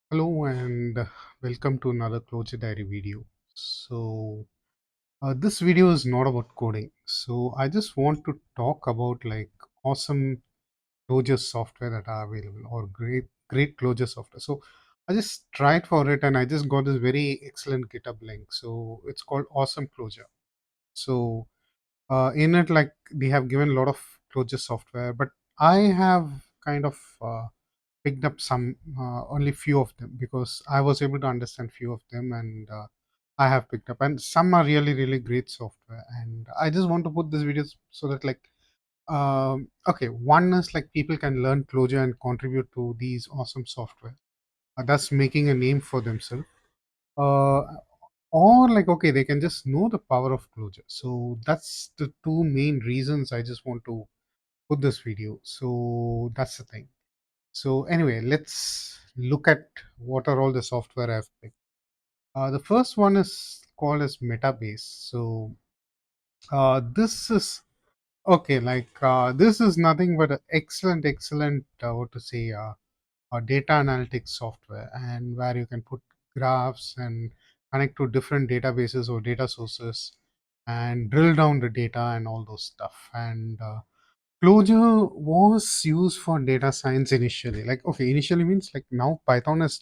Hello and welcome to another Clojure Diary video. This video is not about coding. So, I just want to talk about like awesome Clojure software that are available or great Clojure software. So, I just tried for it and I just got this very excellent GitHub link. So, it's called Awesome Clojure. So, in it, like they have given a lot of Clojure software, but I have kind of picked up some only few of them because I was able to understand few of them and I have picked up and some are really great software and I just want to put this videos so that like okay, one is like people can learn Clojure and contribute to these awesome software, thus making a name for themselves, uh, or like okay they can just know the power of Clojure. So that's the two main reasons I just want to put this video. So that's the thing. So anyway, let's look at what are all the software I've picked. The first one is called as Metabase. So this is okay. This is nothing but an excellent what to say data analytics software, and where you can put graphs and connect to different databases or data sources and drill down the data and all those stuff. And Clojure was used for data science initially. Like, okay, initially means like now Python is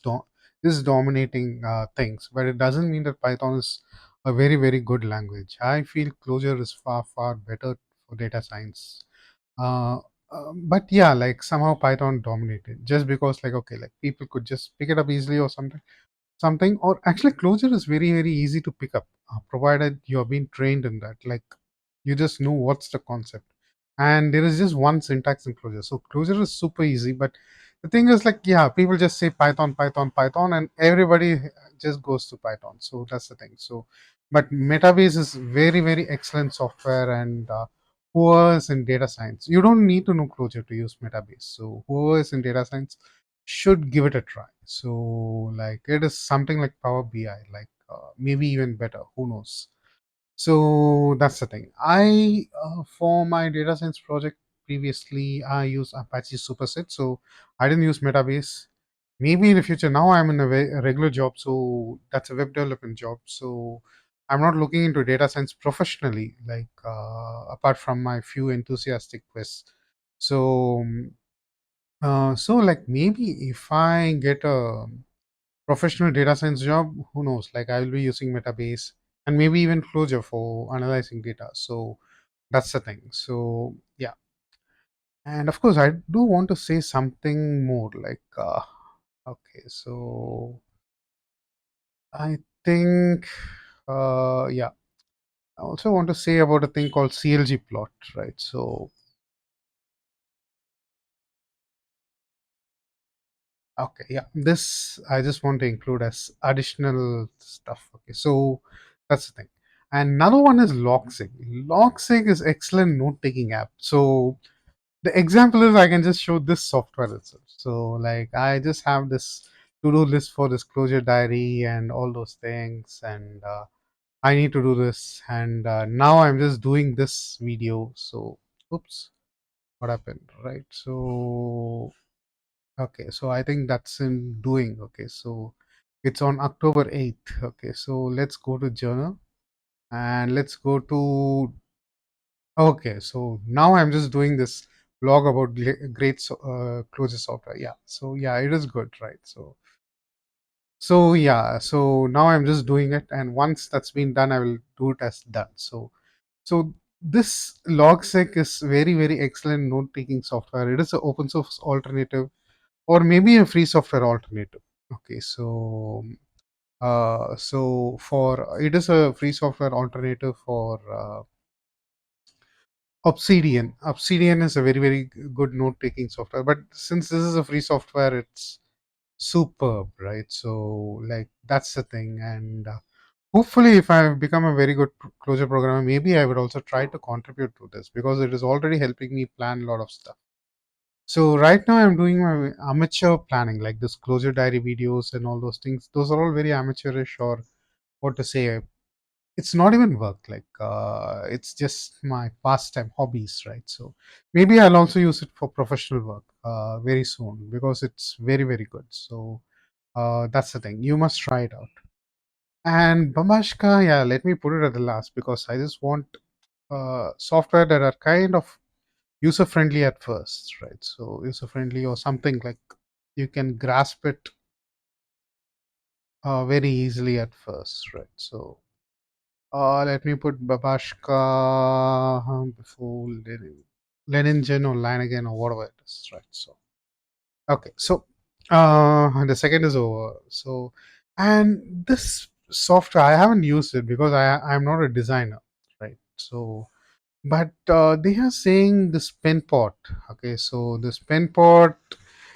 dominating things, but it doesn't mean that Python is a very good language. I feel Clojure is far better for data science. Uh, but yeah, like somehow Python dominated just because like okay, like people could just pick it up easily or something. Or actually Clojure is very easy to pick up, provided you're being trained in that. Like you just know what's the concept, and there is just one syntax in Clojure. So Clojure is super easy, but the thing is like yeah, people just say Python, and everybody just goes to Python. So that's the thing. So but Metabase is very excellent software, and whoever is in data science, you don't need to know Clojure to use Metabase. So whoever is in data science should give it a try. So like it is something like Power BI, like maybe even better. Who knows? So that's the thing. I for my data science project previously I used Apache Superset, so I didn't use Metabase. Maybe in the future. Now I'm in a regular job, so that's a web development job. So I'm not looking into data science professionally, like apart from my few enthusiastic quests. So so like maybe if I get a professional data science job, who knows? Like I will be using Metabase and maybe even Clojure for analyzing data. So that's the thing. So yeah, and of course I do want to say something more. Like okay, so I think yeah, I also want to say about a thing called CLG plot, right? So okay, yeah, this I just want to include as additional stuff. Okay, so that's the thing. And another one is Logseq. Logseq is excellent note-taking app. So the example is I can just show this software itself. So like I just have this to-do list for this closure diary and all those things, and I need to do this. And now I'm just doing this video. So oops, what happened? Right. So okay, so I think that's in doing. Okay, so it's on October 8th. Okay, so let's go to journal and let's go to. Okay, so now I'm just doing this blog about great closure software. Yeah, so yeah, it is good, right? So yeah, so now I'm just doing it, and once that's been done, I will do it as done. So this Logseq is very excellent note taking software. It is an open source alternative or maybe a free software alternative. Okay, so for it is a free software alternative for Obsidian is a very good note taking software, but since this is a free software, it's superb, right? So like that's the thing. And hopefully if I become a very good closure programmer, maybe I would also try to contribute to this because it is already helping me plan a lot of stuff. So right now I'm doing my amateur planning, like this closure diary videos and all those things. Those are all very amateurish, or what to say. It's not even work. Like it's just my pastime, hobbies, right? So maybe I'll also use it for professional work very soon because it's very good. So That's the thing. You must try it out. And Bamashka, yeah, let me put it at the last because I just want software that are kind of user friendly at first, right? So user friendly or something like you can grasp it very easily at first, right? So let me put Babashka before Leningen or Lanigan or whatever it is, right? So okay, so the second is over. So and this software I haven't used it because I'm not a designer, right? So but they are saying this Penpot. Okay, so this Penpot,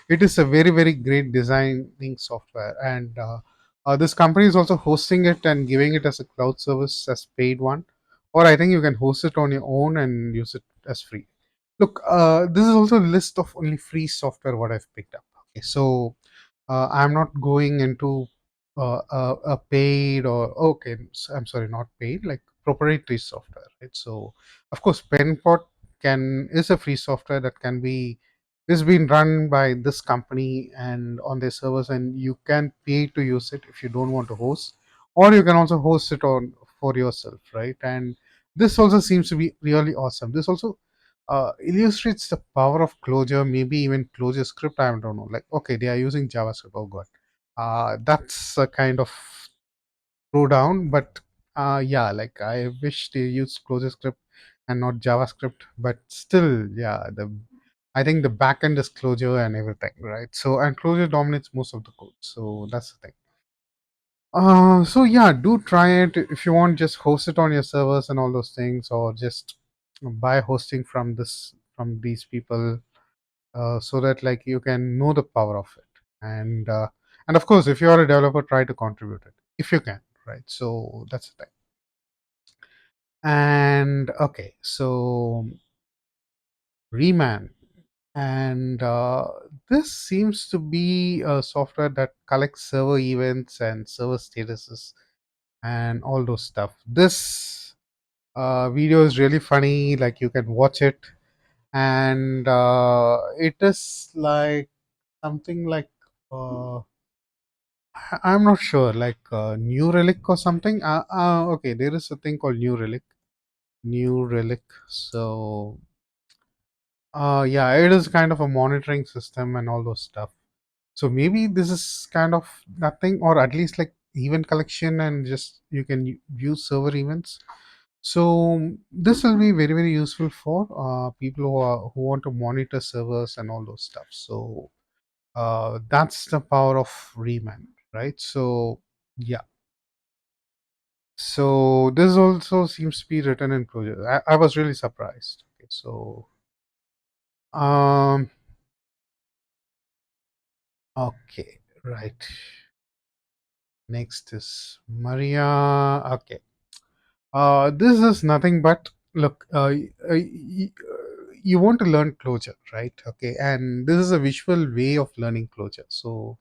it is a very very great designing software, and this company is also hosting it and giving it as a cloud service as paid one, or I think you can host it on your own and use it as free. Look, this is also a list of only free software what I've picked up. Okay, so I'm not going into a paid or okay, I'm sorry, not paid, like proprietary software, right? So of course, Penpot can is a free software that can be is being run by this company and on their servers, and you can pay to use it if you don't want to host, or you can also host it on for yourself, right? And this also seems to be really awesome. This also illustrates the power of Clojure, maybe even Clojure script. I don't know. Like, okay, they are using JavaScript. Oh god, that's a kind of throwdown. But yeah, like I wish they used Clojure script and not JavaScript. But still, yeah, the I think the backend is Clojure and everything, right? So and Clojure dominates most of the code. So that's the thing. So yeah, do try it if you want. Just host it on your servers and all those things, or just buy hosting from this from these people, so that like you can know the power of it. And of course, if you are a developer, try to contribute it if you can, right? So that's the thing. And okay, so Reman, and this seems to be a software that collects server events and server statuses and all those stuff. This video is really funny, like you can watch it, and it is like something like I'm not sure, like New Relic or something. Okay, there is a thing called New Relic. New Relic. So, yeah, it is kind of a monitoring system and all those stuff. So maybe this is kind of nothing, or at least like event collection, and just you can view server events. So this will be very very useful for people who want to monitor servers and all those stuff. So that's the power of Reman, right? So yeah. So this also seems to be written in Clojure. I was really surprised. Okay, so um okay, right. Next is Maria. Okay. This is nothing but look. You want to learn Clojure, right? Okay, and this is a visual way of learning Clojure. So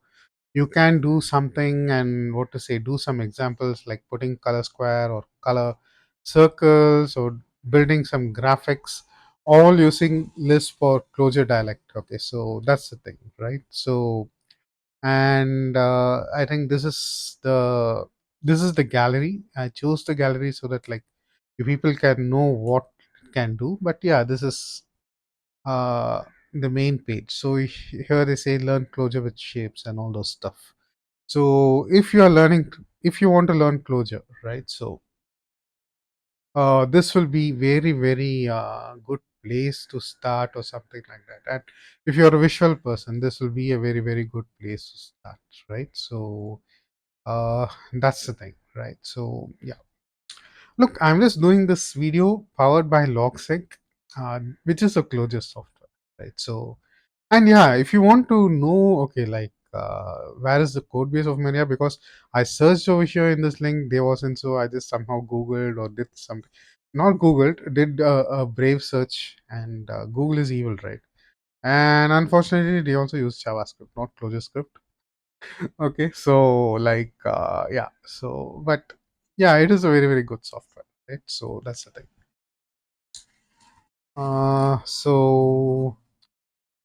you can do something and what to say, do some examples like putting color square or color circles or building some graphics, all using Lisp or Clojure dialect. Okay, so that's the thing, right? So and I think this is the gallery. I chose the gallery so that like you people can know what it can do. But yeah, this is uh the main page. So here they say learn Clojure with shapes and all those stuff. So if you want to learn Clojure, right? So this will be very very good place to start or something like that. And if you're a visual person, this will be a very very good place to start, right? So that's the thing, right? So yeah, look, I'm just doing this video powered by Logseq, which is a Clojure software, right? So and yeah, if you want to know, okay, like where is the code base of Maria? Because I searched over here in this link, there wasn't, so I just somehow Googled or did something. Not Googled, did a brave search, and Google is evil, right? And unfortunately, they also use JavaScript, not Clojure script. Okay, so like, yeah, so but yeah, it is a very very good software, right? So that's the thing. So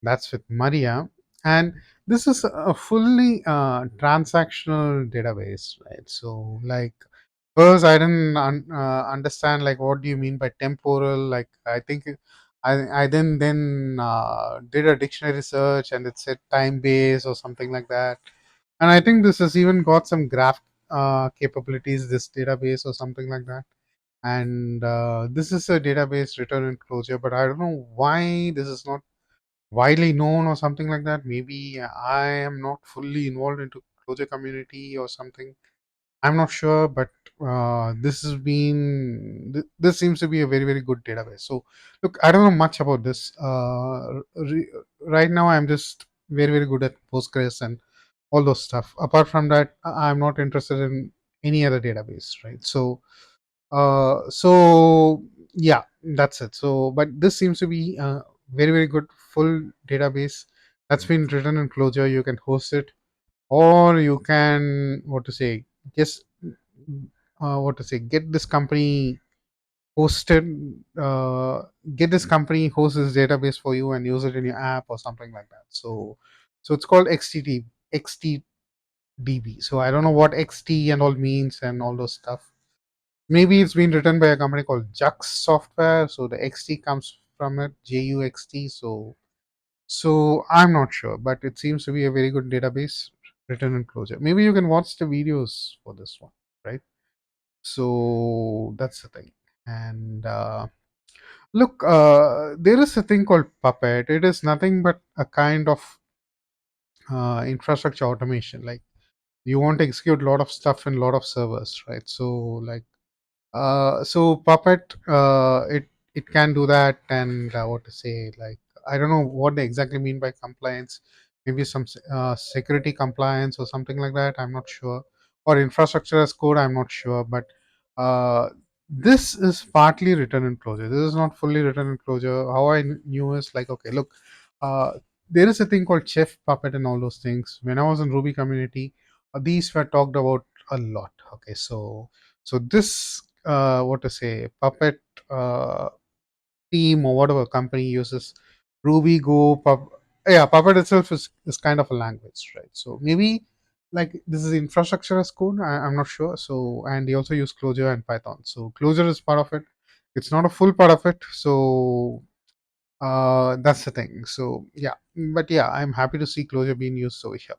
that's with Maria. And this is a fully transactional database, right? So like first I didn't understand like what do you mean by temporal. Like I think I then did a dictionary search and it said time base or something like that. And I think this has even got some graph capabilities, this database or something like that. And this is a database written in Clojure, but I don't know why this is not widely known or something like that. Maybe I am not fully involved into Clojure community or something. I'm not sure, but this seems to be a very very good database. So look, I don't know much about this. Right now, I'm just very very good at Postgres and all those stuff. Apart from that, I'm not interested in any other database, right? So yeah, that's it. So but this seems to be a very very good full database that's been written in Clojure. You can host it, or you can what to say, just what to say, hosted get this company host this database for you and use it in your app or something like that. So it's called XTDB. So I don't know what XT and all means and all those stuff. Maybe it's been written by a company called Jux Software. So the XT comes from it, JUXT. So I'm not sure, but it seems to be a very good database written in Clojure. Maybe you can watch the videos for this one, right? So that's the thing. And look, there is a thing called Puppet. It is nothing but a kind of infrastructure automation. Like you want to execute a lot of stuff in a lot of servers, right? So Puppet, it can do that, and what to say, like I don't know what they exactly mean by compliance. Maybe some security compliance or something like that. I'm not sure, or infrastructure as code. I'm not sure, but uh, this is partly written in Clojure. This is not fully written in Clojure. How I knew is like, okay, look, uh, there is a thing called Chef, Puppet, and all those things. When I was in Ruby community, these were talked about a lot. Okay, so this what to say, Puppet uh, team or whatever company uses Ruby, Go, yeah, Puppet itself is kind of a language, right? So maybe like this is infrastructure as code. I'm not sure. So and they also use Clojure and Python. So Clojure is part of it. It's not a full part of it. So that's the thing. So yeah, but yeah, I'm happy to see Clojure being used over here.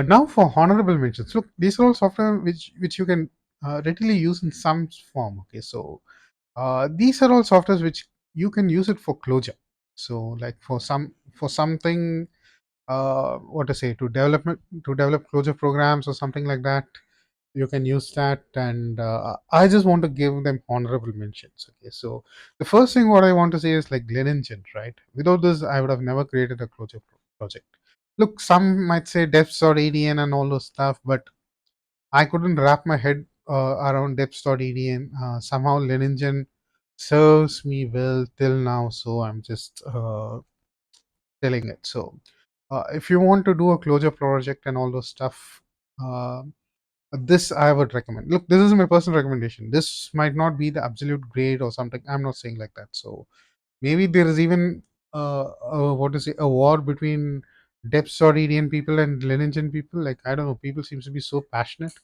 Now for honorable mentions. Look, these are all software which you can readily use in some form. Okay, so these are all softwares which you can use it for Clojure. So like for something, what to say, to develop Clojure programs or something like that, you can use that. And I just want to give them honorable mentions. Okay, so the first thing what I want to say is like Glen Engine, right? Without this, I would have never created a Clojure project. Look, some might say deps.adn and all those stuff, but I couldn't wrap my head around deps.adn. Somehow Leningen serves me well till now, so I'm just telling it. So if you want to do a Clojure project and all those stuff, uh, this I would recommend. Look, this is my personal recommendation. This might not be the absolute grade or something. I'm not saying like that. So maybe there is even what to say, a war between deps.adn people and Leningen people. Like I don't know, people seems to be so passionate.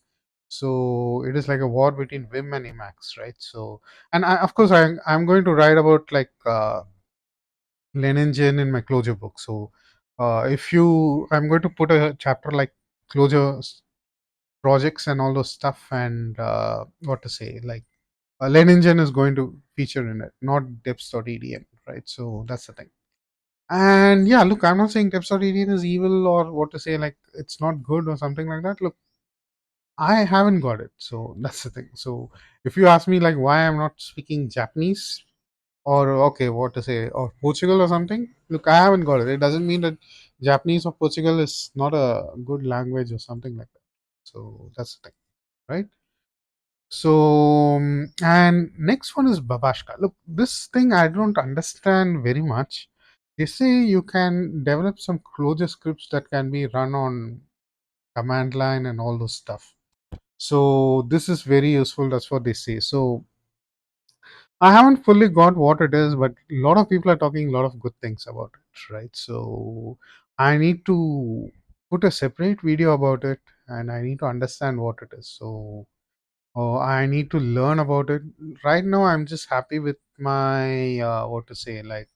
So it is like a war between Vim and Emacs, right? So and of course I'm going to write about like Leningen in my Clojure book. So if you I'm going to put a chapter like Clojure projects and all those stuff. And what to say, like Leningen is going to feature in it, not deps.adn, right? So that's the thing. And yeah, look, I'm not saying deps.adn is evil or what to say, like it's not good or something like that. Look, I haven't got it. So that's the thing. So if you ask me like why I'm not speaking Japanese or okay, what to say, or Portugal or something, look, I haven't got it. It doesn't mean that Japanese or Portugal is not a good language or something like that. So that's the thing, right? So and next one is Babashka. Look, this thing I don't understand very much. They say you can develop some Clojure scripts that can be run on command line and all those stuff. So this is very useful. That's what they say. So I haven't fully got what it is, but a lot of people are talking a lot of good things about it, right? So I need to put a separate video about it, and I need to understand what it is. So I need to learn about it. Right now, I'm just happy with my what to say, like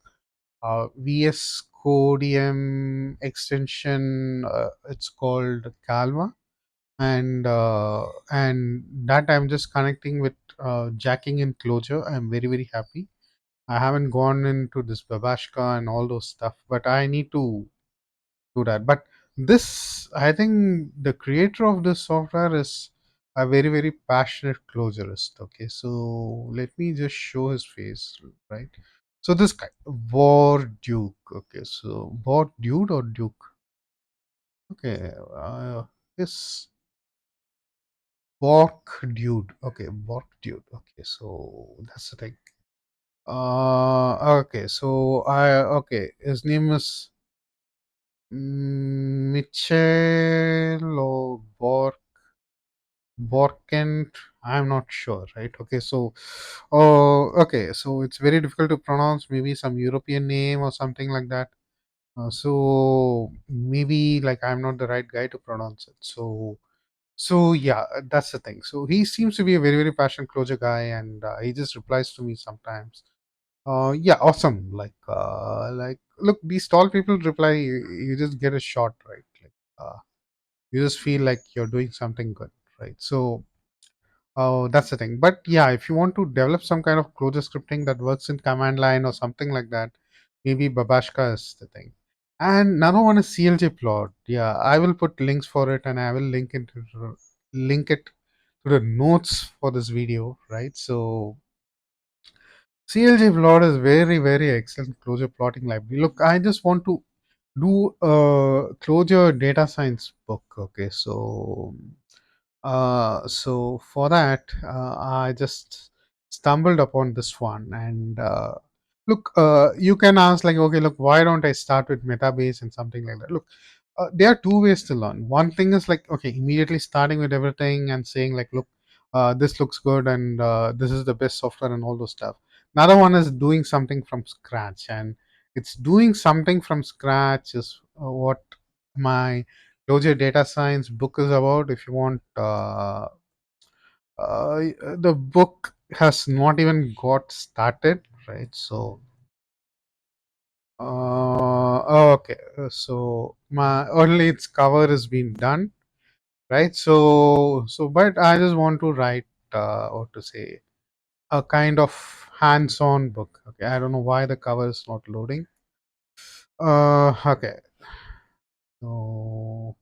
VS Codium extension. It's called Calva, and that I'm just connecting with jacking in Clojure. I'm very happy. I haven't gone into this Babashka and all those stuff, but I need to do that. But this, I think, the creator of this software is a very passionate Clojurist. Okay, so let me just show his face, right? So this guy, War Duke. Okay, so War Dude or Duke? Okay, this Bork Dude. Okay, Bork Dude. Okay, so that's the thing. Okay, so his name is Mitchell or Borkent. I'm not sure, right? Okay, so, okay, so it's very difficult to pronounce. Maybe some European name or something like that. So maybe like I'm not the right guy to pronounce it. So yeah, that's the thing. So he seems to be a very passionate closure guy, and he just replies to me sometimes. Yeah, awesome. Like, look, these tall people reply. You just get a shot, right? Like, you just feel like you're doing something good, right? So, that's the thing. But yeah, if you want to develop some kind of closure scripting that works in command line or something like that, maybe Babashka is the thing. And another one is CLJ plot. Yeah, I will put links for it, and I will link it to the notes for this video, right? So CLJ plot is very excellent closure plotting library. Look, I just want to do a closure data science book. Okay, so for that, I just stumbled upon this one, and look, you can ask like, okay, look, why don't I start with Metabase and something like that? Look, there are two ways to learn. One thing is like, okay, immediately starting with everything and saying like, look, this looks good, and this is the best software and all those stuff. Another one is doing something from scratch, and it's doing something from scratch is what my Clojure data science book is about. If you want, the book has not even got started, right? So, okay, so my only its cover has been done, right? So, but I just want to write, what to say, a kind of hands-on book. Okay, I don't know why the cover is not loading. Okay, so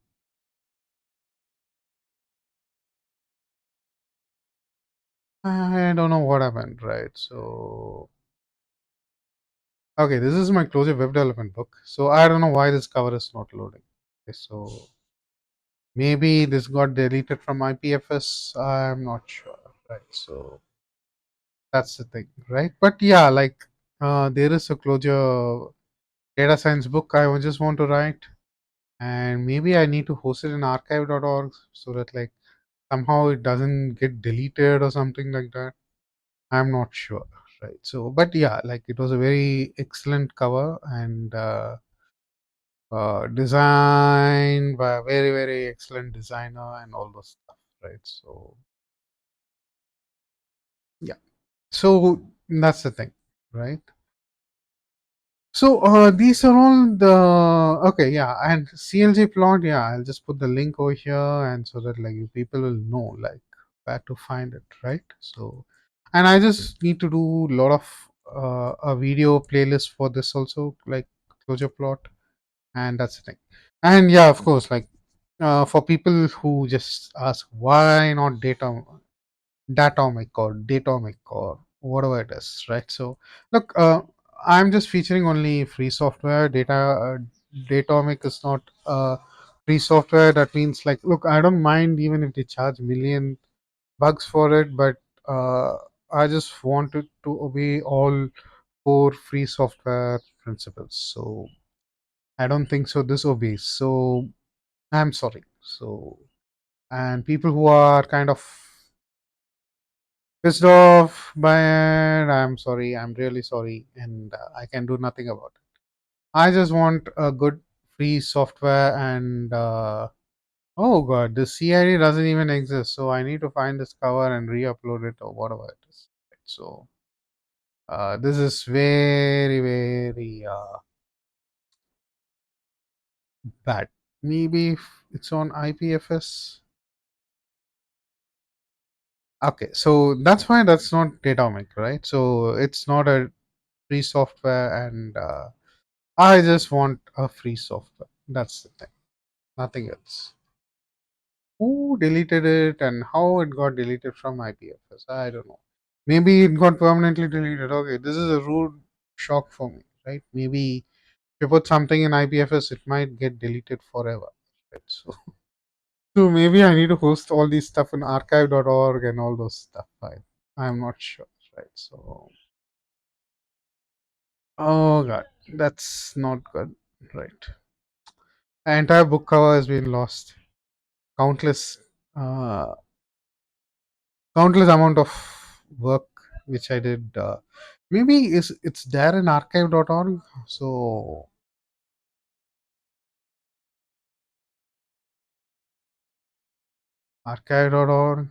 I don't know what happened, right? So, okay, this is my Clojure web development book. So I don't know why this cover is not loading. Okay, so maybe this got deleted from IPFS. I'm not sure. Right. So that's the thing, right? But yeah, like there is a Clojure data science book I just want to write, and maybe I need to host it in archive.org so that like somehow it doesn't get deleted or something like that. I'm not sure. Right. So, but yeah, like it was a very excellent cover, and designed by a very excellent designer and all those stuff, right? So yeah, so that's the thing, right? So these are all the okay, yeah, and CLG plot, yeah, I'll just put the link over here, and so that like you people will know like where to find it, right? So, and I just need to do a lot of a video playlist for this also, like closure plot, and that's the thing. And yeah, of course, like for people who just ask why not datomic or datomic or whatever it is, right? So look, I'm just featuring only free software. Datomic is not free software. That means like, look, I don't mind even if they charge million bucks for it, but I just wanted to obey all four free software principles. So I don't think so this obeys. So I'm sorry. So, and people who are kind of pissed off by it, I'm sorry. I'm really sorry, and I can do nothing about it. I just want a good free software and oh god, the CID doesn't even exist. So I need to find this cover and re-upload it or whatever it is. So this is very very bad. Maybe if it's on IPFS. Okay, so that's fine. That's not Datomic, right? So it's not a free software, and I just want a free software. That's the thing. Nothing else. Who deleted it and how it got deleted from IPFS? I don't know. Maybe it got permanently deleted. Okay, this is a rude shock for me, right? Maybe if you put something in IPFS, it might get deleted forever. Right? So, so maybe I need to host all these stuff in archive.org and all those stuff. I'm not sure, right? So, oh god, that's not good, right? The entire book cover has been lost. Countless, uh, countless amount of work which I did. Maybe is it's there in archive.org. So archive.org.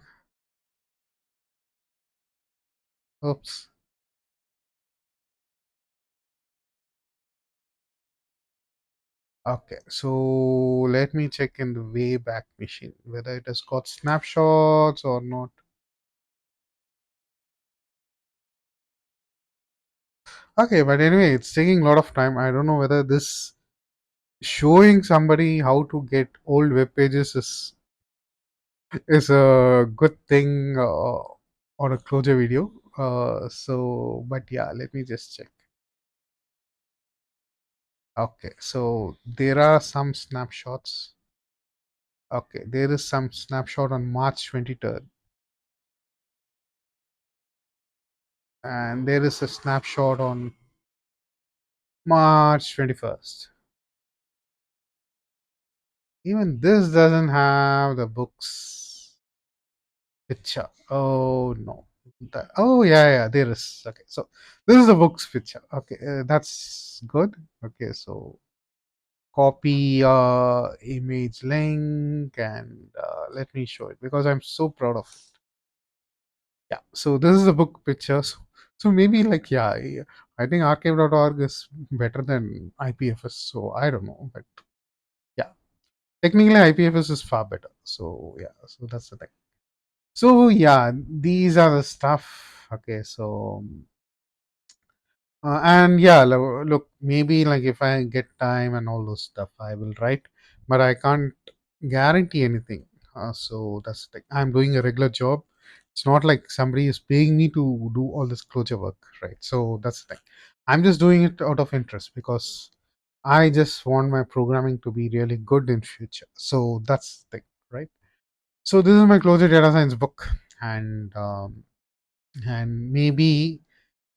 Oops. Okay, so let me check in the Wayback Machine whether it has got snapshots or not. Okay, but anyway, it's taking a lot of time. I don't know whether this showing somebody how to get old web pages is a good thing on a closure video. But yeah, let me just check. Okay, so there are some snapshots. Okay, there is some snapshot on March 23rd, and there is a snapshot on March 21st. Even this doesn't have the book's picture. Oh no. Oh yeah, there is. Okay, so this is the book's picture. Okay, that's good. Okay, so copy image link and let me show it because I'm so proud of it. Yeah, so this is the book pictures. So maybe like I think archive.org is better than IPFS. So I don't know, but yeah, technically IPFS is far better. So yeah, so that's the thing. So yeah, these are the stuff. Okay, so and yeah, look, maybe like if I get time and all those stuff, I will write, but I can't guarantee anything. So that's the thing. I'm doing a regular job. It's not like somebody is paying me to do all this closure work, right? So that's the thing. I'm just doing it out of interest because I just want my programming to be really good in future. So that's the thing, right? So this is my closure data science book, and maybe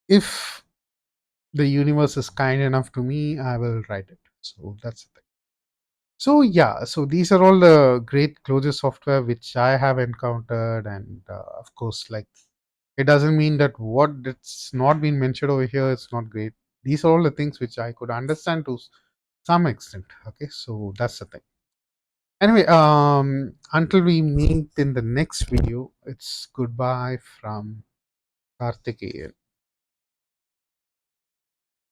if the universe is kind enough to me, I will write it. So that's the thing. So yeah, so these are all the great closure software which I have encountered, and of course, like it doesn't mean that what it's not been mentioned over here is not great. These are all the things which I could understand to some extent. Okay, so that's the thing. Anyway, until we meet in the next video, it's goodbye from Karthikeyan.